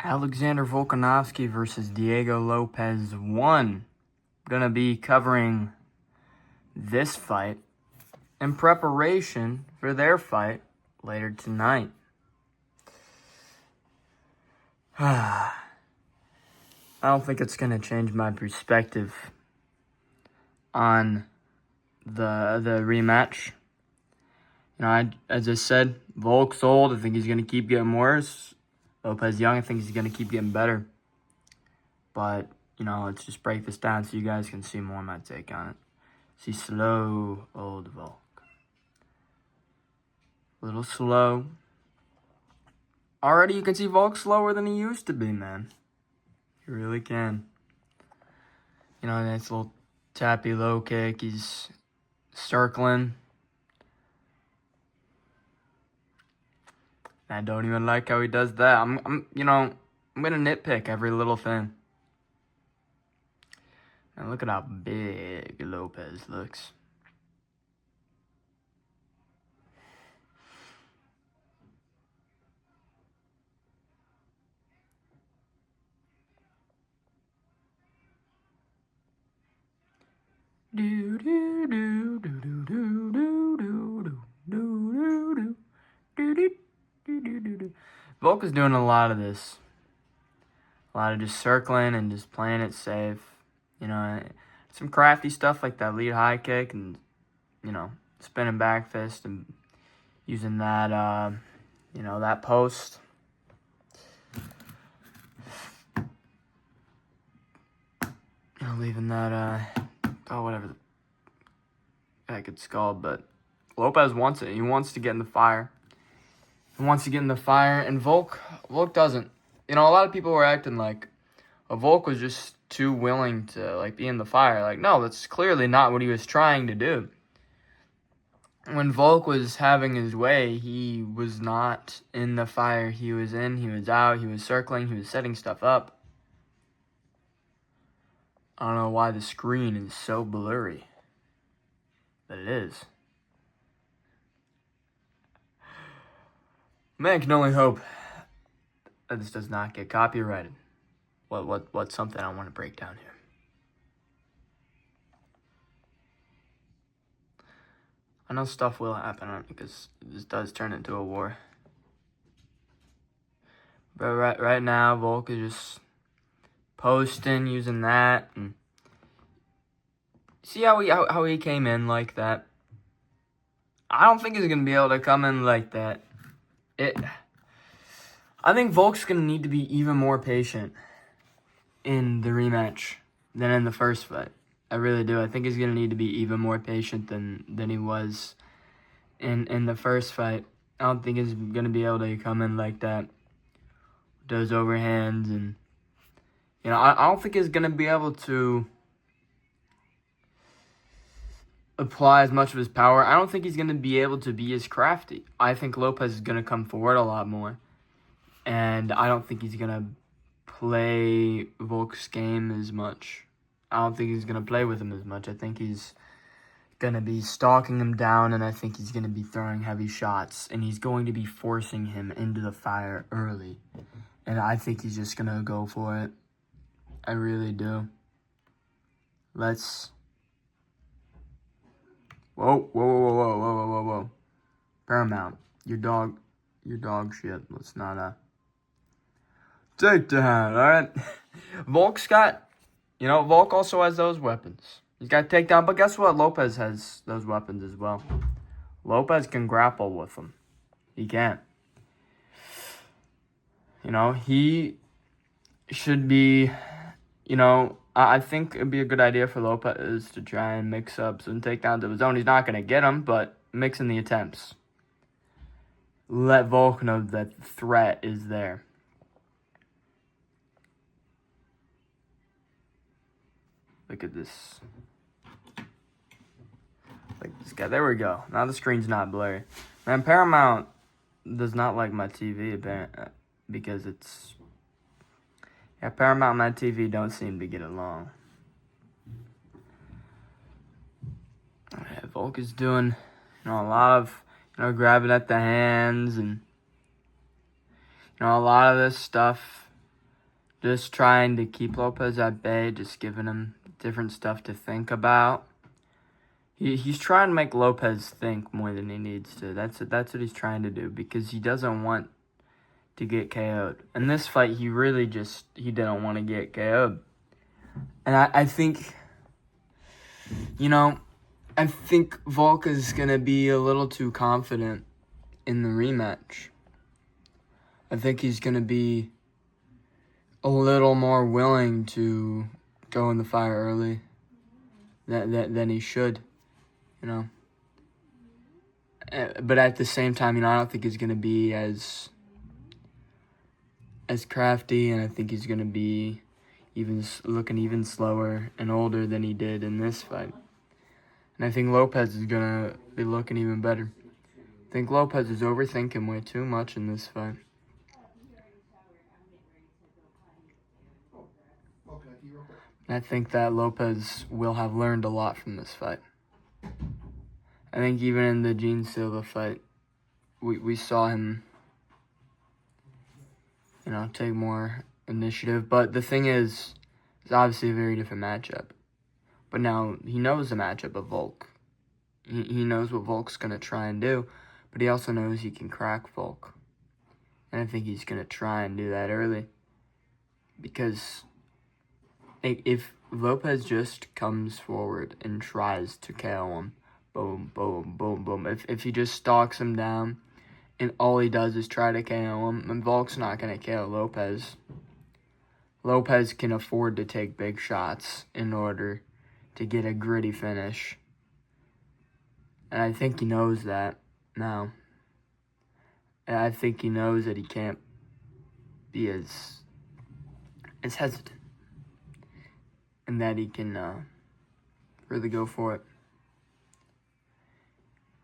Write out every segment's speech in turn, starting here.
Alexander Volkanovski versus Diego Lopez 1. Gonna be covering this fight in preparation for their fight later tonight. I don't think it's gonna change my perspective on the rematch. As I said, Volk's old. I think he's gonna keep getting worse. Lopez young. I think he's gonna keep getting better. But let's just break this down so you guys can see more of my take on it. See slow old Volk. A little slow. Already you can see Volk slower than he used to be, man. You really can. Nice little tappy low kick. He's circling. I don't even like how he does that. I'm gonna nitpick every little thing. And look at how big Lopez looks. Do do do do do do do do do do do do. Volk is doing a lot of this. A lot of just circling and just playing it safe. Some crafty stuff like that lead high kick and, spinning back fist and using that, that post. Leaving that, whatever the heck it's called. But Lopez wants it. He wants to get in the fire. And Volk doesn't. A lot of people were acting like Volk was just too willing to, be in the fire. No, that's clearly not what he was trying to do. When Volk was having his way, he was not in the fire. He was in, he was out, he was circling, he was setting stuff up. I don't know why the screen is so blurry, but it is. Man can only hope that this does not get copyrighted. What's something I want to break down here? I know stuff will happen because this does turn into a war. But right now, Volk is just posting, using that, and see how he came in like that. I don't think he's gonna be able to come in like that. I think Volk's gonna need to be even more patient in the rematch than in the first fight. I really do. I think he's gonna need to be even more patient than he was in the first fight. I don't think he's gonna be able to come in like that. Those overhands and I don't think he's gonna be able to apply as much of his power. I don't think he's gonna be able to be as crafty. I think Lopez is gonna come forward a lot more. And I don't think he's gonna play Volk's game as much. I don't think he's going to play with him as much. I think he's going to be stalking him down, and I think he's going to be throwing heavy shots, and he's going to be forcing him into the fire early. And I think he's just going to go for it. I really do. Let's... Whoa. Paramount, your dog shit. Let's not, take down, alright? Volk's got, Volk also has those weapons. He's got takedown, but guess what? Lopez has those weapons as well. Lopez can grapple with them. He can. He should be, I think it'd be a good idea for Lopez to try and mix up some takedowns of his own. He's not going to get them, but mixing the attempts. Let Volk know that the threat is there. Look at this. Like this guy. There we go. Now the screen's not blurry. Man, Paramount does not like my TV because it's... Yeah, Paramount and my TV don't seem to get along. Yeah, Volk is doing, a lot of, grabbing at the hands and, a lot of this stuff. just trying to keep Lopez at bay, just giving him different stuff to think about. He's trying to make Lopez think more than he needs to. That's what he's trying to do, because he doesn't want to get KO'd. In this fight, he didn't want to get KO'd. And I think, I think Volk is going to be a little too confident in the rematch. I think he's going to be a little more willing to go in the fire early than he should, But at the same time, I don't think he's going to be as crafty, and I think he's going to be looking even slower and older than he did in this fight. And I think Lopez is going to be looking even better. I think Lopez is overthinking way too much in this fight. I think that Lopez will have learned a lot from this fight. I think even in the Gene Silva fight, we saw him, take more initiative. But the thing is, it's obviously a very different matchup. But now he knows the matchup of Volk. He knows what Volk's going to try and do, but he also knows he can crack Volk. And I think he's going to try and do that early. Because if Lopez just comes forward and tries to KO him, boom, boom, boom, boom. If he just stalks him down and all he does is try to KO him, and Volk's not going to KO Lopez. Lopez can afford to take big shots in order to get a gritty finish. And I think he knows that now. And I think he knows that he can't be as hesitant. And that he can really go for it.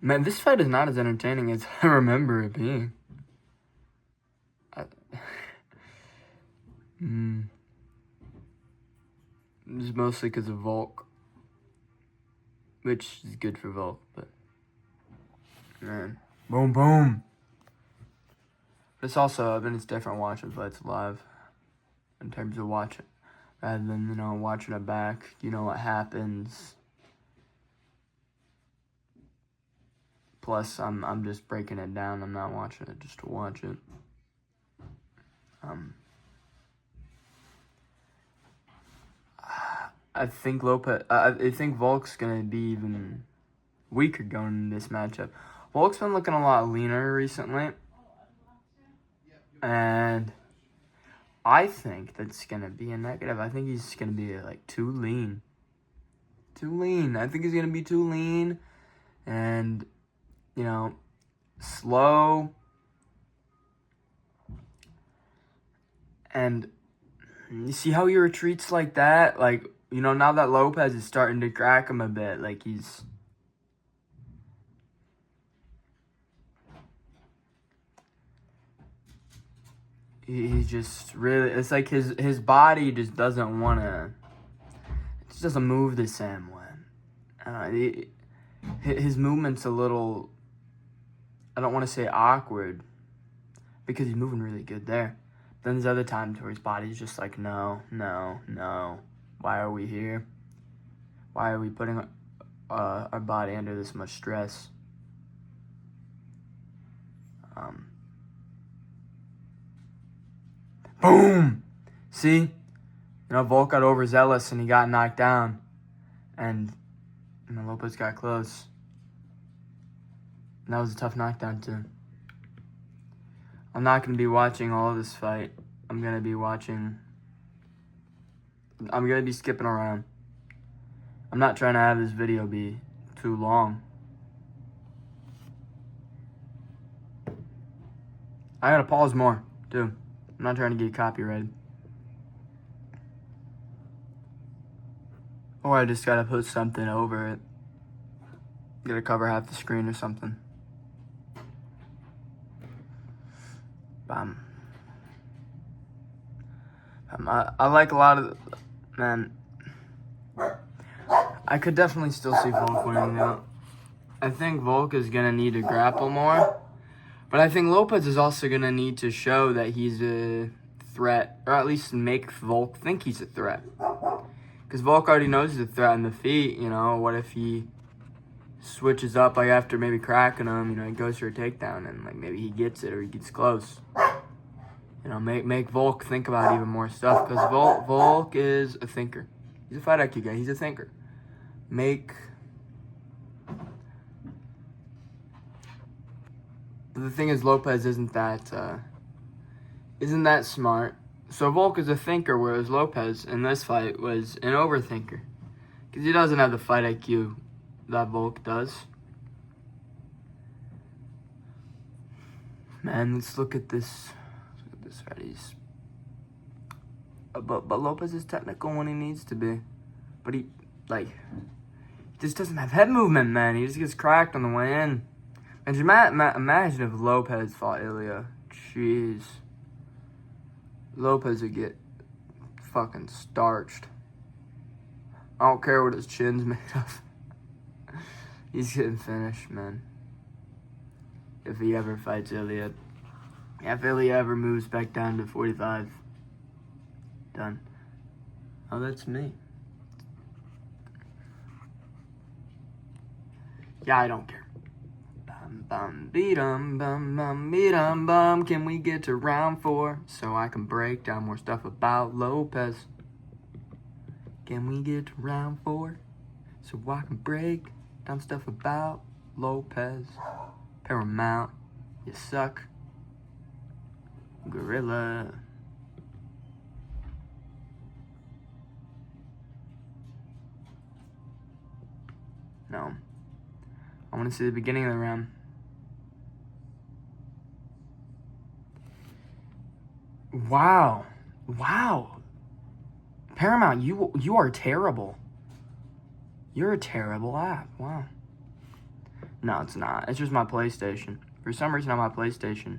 Man, this fight is not as entertaining as I remember it being. It's mostly because of Volk. Which is good for Volk, but... Man. Boom, boom! But it's also, it's different watching fights live. In terms of watching. Rather than, watching it back. You know what happens. Plus, I'm just breaking it down. I'm not watching it just to watch it. I think Volk's gonna be even weaker going in this matchup. Volk's been looking a lot leaner recently, and I think that's gonna be a negative. I think he's gonna be too lean. I think he's gonna be too lean, and slow, and you see how he retreats like that? Now that Lopez is starting to crack him a bit, he's just really, it's like his body just doesn't want to, it just doesn't move the same way. His movement's a little, I don't want to say awkward, because he's moving really good there. Then there's other times where his body's just like, no. Why are we here? Why are we putting our body under this much stress? Boom! See? Volk got overzealous and he got knocked down. And Lopez got close. And that was a tough knockdown too. I'm not going to be watching all of this fight. I'm going to be skipping around. I'm not trying to have this video be too long. I gotta pause more, too. I'm not trying to get copyrighted. Or I just gotta put something over it. Gotta cover half the screen or something. I like a lot of... Man. I could definitely still see Volk winning out. I think Volk is going to need to grapple more. But I think Lopez is also going to need to show that he's a threat, or at least make Volk think he's a threat. Because Volk already knows he's a threat in the feet, you know. What if he switches up, like, after maybe cracking him, you know, he goes for a takedown, and, like, maybe he gets it or he gets close. You know, make Volk think about even more stuff, because Volk is a thinker. He's a fight IQ guy. He's a thinker. But the thing is, Lopez isn't that smart. So Volk is a thinker, whereas Lopez in this fight was an overthinker. Because he doesn't have the fight IQ that Volk does. Man, let's look at this. Fight. But Lopez is technical when he needs to be. But he just doesn't have head movement, man. He just gets cracked on the way in. And imagine if Lopez fought Ilya. Jeez. Lopez would get fucking starched. I don't care what his chin's made of. He's getting finished, man. If he ever fights Ilya. If Ilya ever moves back down to 45. Done. Oh, that's me. Yeah, I don't care. Bum, be-dum, bum, be-dum, bum. Can we get to round 4 so I can break down more stuff about Lopez? Can we get to round 4 so I can break down stuff about Lopez? Paramount, you suck. Gorilla. No. I want to see the beginning of the round. Wow. Paramount, you are terrible. You're a terrible app. Wow. No, it's not. It's just my PlayStation. For some reason on my PlayStation.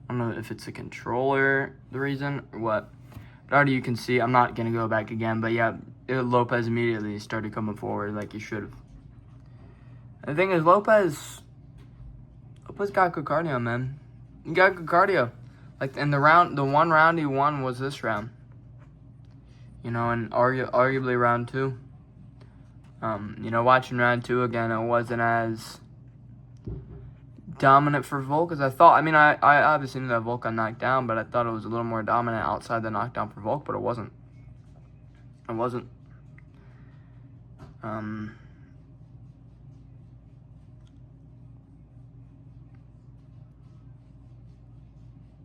I don't know if it's the controller, the reason, or what. But already you can see, I'm not going to go back again. But yeah, Lopez immediately started coming forward like he should have. The thing is, Lopez got good cardio, man. He got good cardio. Like, in the one round he won was this round. You know, and arguably round 2. You know, watching round 2 again, it wasn't as dominant for Volk as I thought. I mean, I obviously knew that Volk got knocked down, but I thought it was a little more dominant outside the knockdown for Volk, but it wasn't. It wasn't.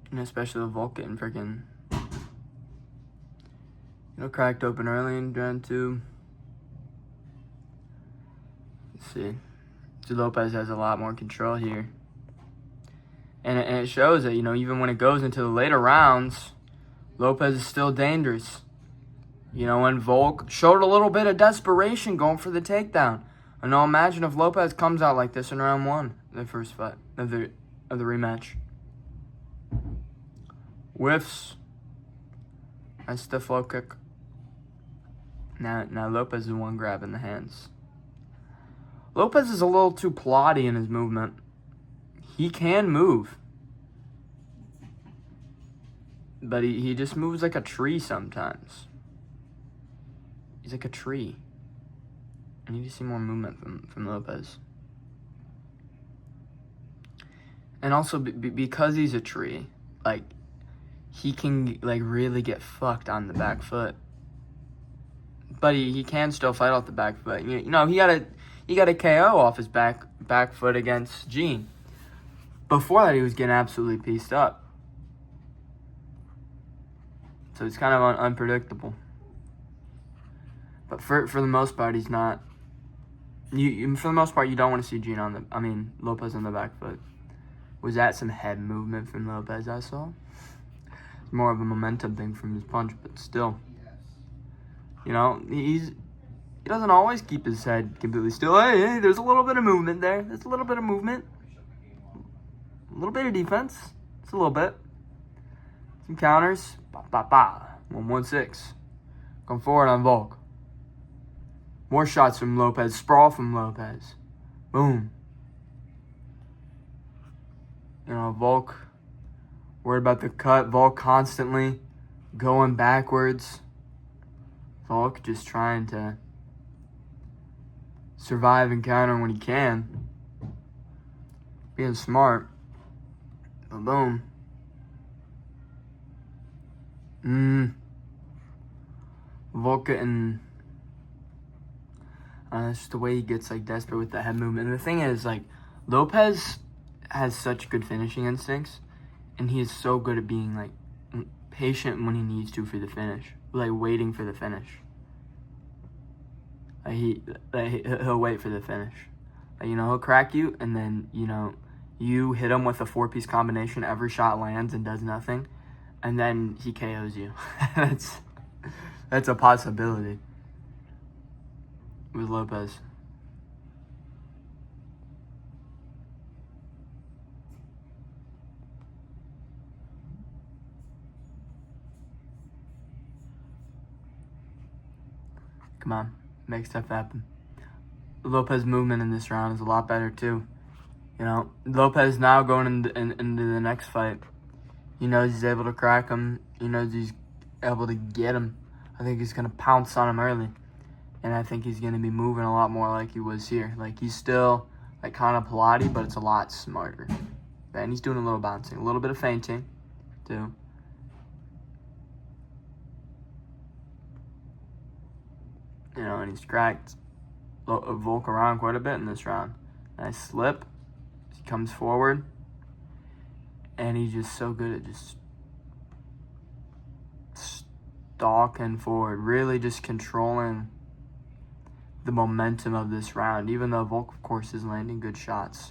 And especially with Volk getting freaking, cracked open early in round 2. Let's see. So Lopez has a lot more control here. And it shows that, even when it goes into the later rounds, Lopez is still dangerous. And Volk showed a little bit of desperation going for the takedown. And now imagine if Lopez comes out like this in round 1, the first fight of the rematch. Whiffs. Nice stiff low kick. Now Lopez is the one grabbing the hands. Lopez is a little too plotty in his movement. He can move. But he just moves like a tree sometimes. He's like a tree. I need to see more movement from Lopez. And also, because he's a tree, he can, really get fucked on the back foot. But he can still fight off the back foot. He got a KO off his back foot against Gene. Before that, he was getting absolutely pieced up. So it's kind of unpredictable. But for the most part, he's not. For the most part, you don't want to see Lopez on the back foot. Was that some head movement from Lopez I saw? It's more of a momentum thing from his punch, but still. He doesn't always keep his head completely still. Hey, there's a little bit of movement there. There's a little bit of movement. A little bit of defense. It's a little bit. Some counters. 1-1-6. Going forward on Volk. More shots from Lopez. Sprawl from Lopez. Boom. Volk Worried about the cut. Volk constantly going backwards. Volk just trying to survive and counter when he can. Being smart. But boom. Volk getting... it's just the way he gets like desperate with the head movement. And the thing is, like, Lopez has such good finishing instincts, and he is so good at being like patient when he needs to for the finish, like waiting for the finish. He'll wait for the finish. Like, he'll crack you, and then you hit him with a 4-piece combination. Every shot lands and does nothing, and then he KOs you. That's a possibility with Lopez. Come on, make stuff happen. Lopez movement in this round is a lot better too. Lopez now going into the next fight. He knows he's able to crack him. He knows he's able to get him. I think he's going to pounce on him early. And I think he's going to be moving a lot more like he was here. Like, he's still like kind of Pilates, but it's a lot smarter. And he's doing a little bouncing, a little bit of feinting too. And he's cracked Volk around quite a bit in this round. Nice slip. He comes forward. And he's just so good at just stalking forward. Really just controlling the momentum of this round. Even though Volk, of course, is landing good shots.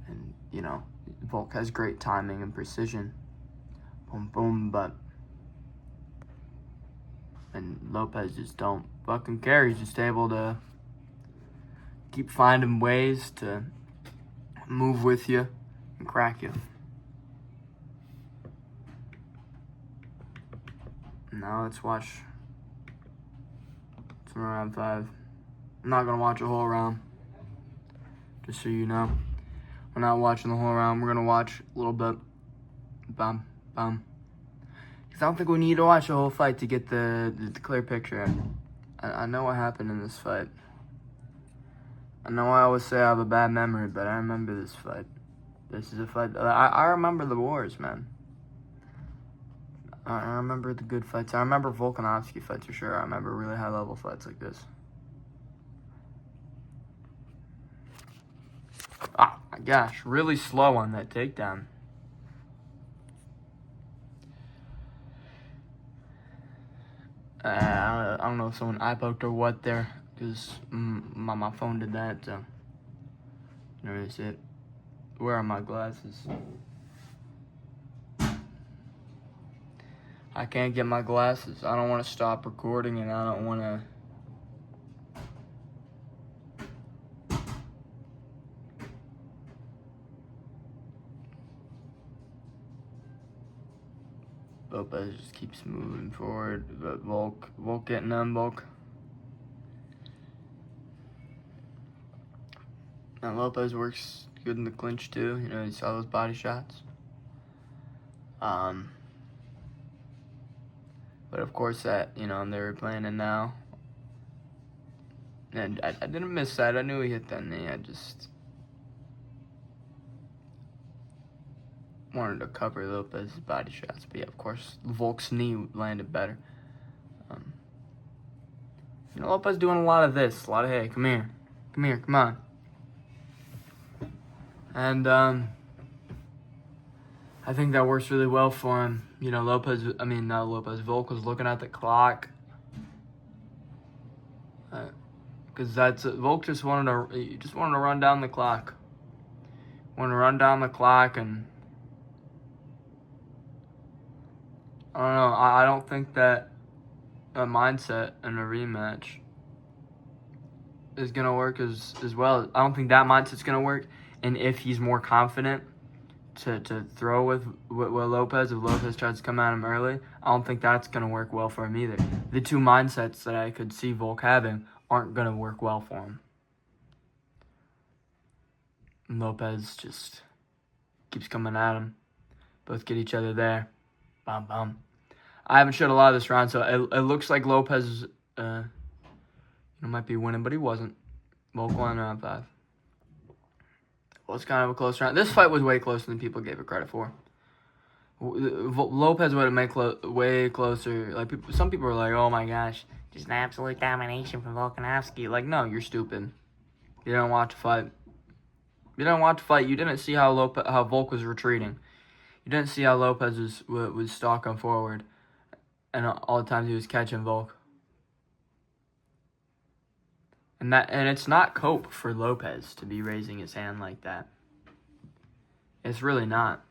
And, Volk has great timing and precision. Boom, boom, and Lopez just don't fucking care. He's just able to keep finding ways to move with you and crack you. Now let's watch some round 5. I'm not going to watch a whole round, just so you know. We're not watching the whole round. We're going to watch a little bit. Bum, bum. Because I don't think we need to watch the whole fight to get the clear picture. I know what happened in this fight. I know I always say I have a bad memory, but I remember this fight. This is a fight. I remember the wars, man. I remember the good fights. I remember Volkanovski fights for sure. I remember really high-level fights like this. Oh, my gosh. Really slow on that takedown. I don't know if someone eye-poked or what there, because my phone did that, so there is it. Where are my glasses? I can't get my glasses. I don't want to stop recording, and I don't want to... Lopez just keeps moving forward, but Volk getting them, Volk. And Lopez works good in the clinch too. You saw those body shots. But of course that, they were playing it now. And I didn't miss that. I knew he hit that knee. I just wanted to cover Lopez's body shots. But yeah, of course, Volk's knee landed better. Lopez doing a lot of this. A lot of, hey, come here. Come here, come on. And I think that works really well for him. Volk was looking at the clock. Because Volk just wanted to run down the clock. Wanted to run down the clock, and I don't know. I don't think that a mindset in a rematch is gonna work as well. I don't think that mindset's gonna work. And if he's more confident to throw with Lopez, if Lopez tries to come at him early, I don't think that's gonna work well for him either. The two mindsets that I could see Volk having aren't gonna work well for him. And Lopez just keeps coming at him. Both get each other there. Bum, bum. I haven't showed a lot of this round, so it looks like Lopez might be winning, but he wasn't. Volk won round 5. Well, it's kind of a close round. This fight was way closer than people gave it credit for. Lopez would have made way closer. Like some people were like, "Oh my gosh, just an absolute domination from Volkanovski." Like, no, you're stupid. You didn't watch the fight. You didn't watch the fight. You didn't see how Volk was retreating. You didn't see how Lopez was stalking forward, and all the times he was catching Volk. And it's not cope for Lopez to be raising his hand like that. It's really not.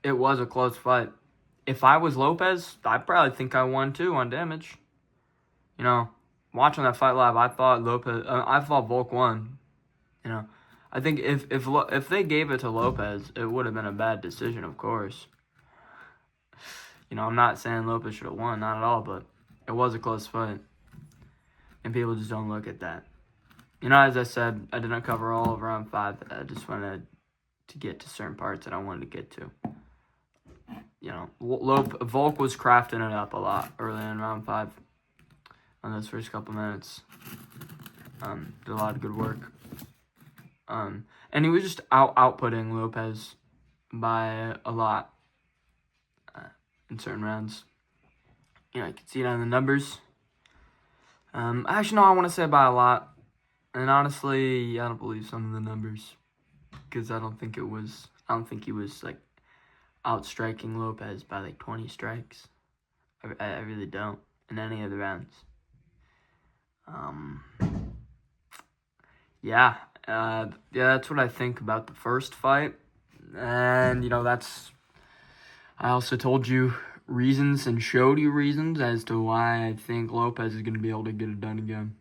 It was a close fight. If I was Lopez, I probably think I won too on damage. You know, watching that fight live, I thought Volk won. You know, I think if they gave it to Lopez, it would have been a bad decision, of course. You know, I'm not saying Lopez should have won, not at all, but it was a close fight. And people just don't look at that. You know, as I said, I didn't cover all of round 5. I just wanted to get to certain parts that I wanted to get to. You know, Volk was crafting it up a lot early in round 5 on those first couple minutes. Did a lot of good work. And he was just outputting Lopez by a lot in certain rounds. You know, you can see it on the numbers. Actually, no, I want to say by a lot. And honestly, I don't believe some of the numbers. Because I don't think he was, like, outstriking Lopez by, like, 20 strikes. I really don't. In any of the rounds. Yeah, that's what I think about the first fight. And, you know, I also told you reasons and showed you reasons as to why I think Lopez is going to be able to get it done again.